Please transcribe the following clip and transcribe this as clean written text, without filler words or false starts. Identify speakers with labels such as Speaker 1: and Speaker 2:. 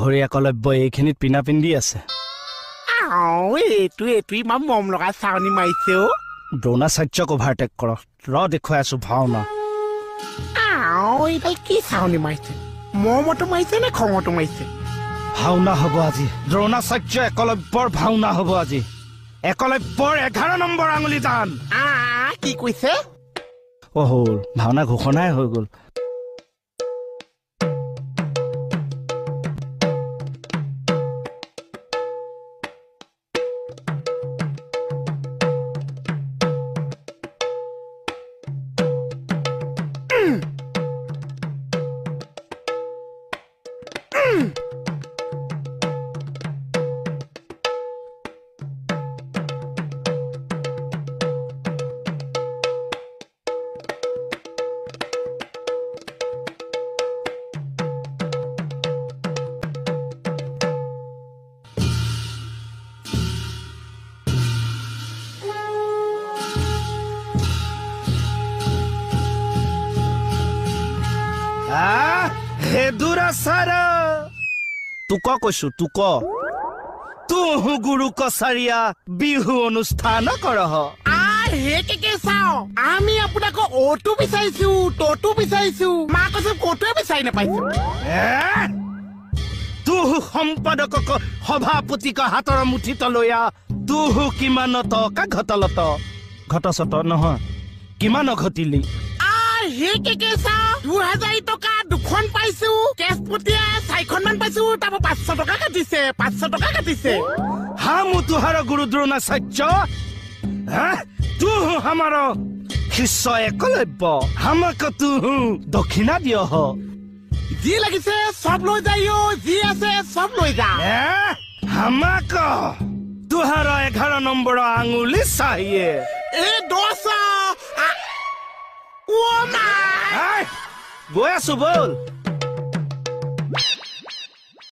Speaker 1: ঘড়ী একলব্য এইখিনিত পিনা পিন্ধি আছে
Speaker 2: এইটো ইমান মম লগা চাউনি মাৰিছে
Speaker 1: দ্ৰোণাচাৰ্যক অভাৰটেক কৰ দেখুৱাই আছো ভাওনা
Speaker 2: এইডাল কি চাউনি মাৰিছে মমতো মাৰিছে নে খঙতো মাৰিছে
Speaker 1: ভাওনা হ'ব আজি দ্ৰোণাচাৰ্য একলব্যৰ ভাওনা হ'ব আজি একলব্যৰ 11 নম্বৰ আঙুলি দান
Speaker 2: কি কৈছে
Speaker 1: হ'ল ভাওনা ঘোষণাই হৈ গ'ল তোক কৈছো তোক তুহু গুৰু কছাৰীয়া বিহু অনুষ্ঠান কৰহ
Speaker 2: চাও আমি আপোনাক অটো বিচাৰিছো ততো বিচাৰিছো মা কৈছে কটোৱে বিচাৰি নাপাইছো
Speaker 1: তুহু সম্পাদকক সভাপতিক হাতৰ মুঠিত লৈয়া তুহু কিমান টকা ঘটলত ঘটচত নহয় কিমান ঘটিলি
Speaker 2: 2000 টকা দুখন পাইছো কেছ পটিয়া 4খন মান পাইছো তারপর 500 টকা কাটিছে
Speaker 1: হামু তুহার গুরু দ্ৰোণাচাৰ্য তুহু হামার শিষ্য একলব্য হামাক তুহু দক্ষিণা দিয়
Speaker 2: যি লাগিছে সব লৈ যায় যি আছে সব লৈ যা
Speaker 1: হামাক তুহার 11 নম্বৰ আঙুলি চাহিয়ে
Speaker 2: দোসা ও মা
Speaker 1: গৈ আছো বল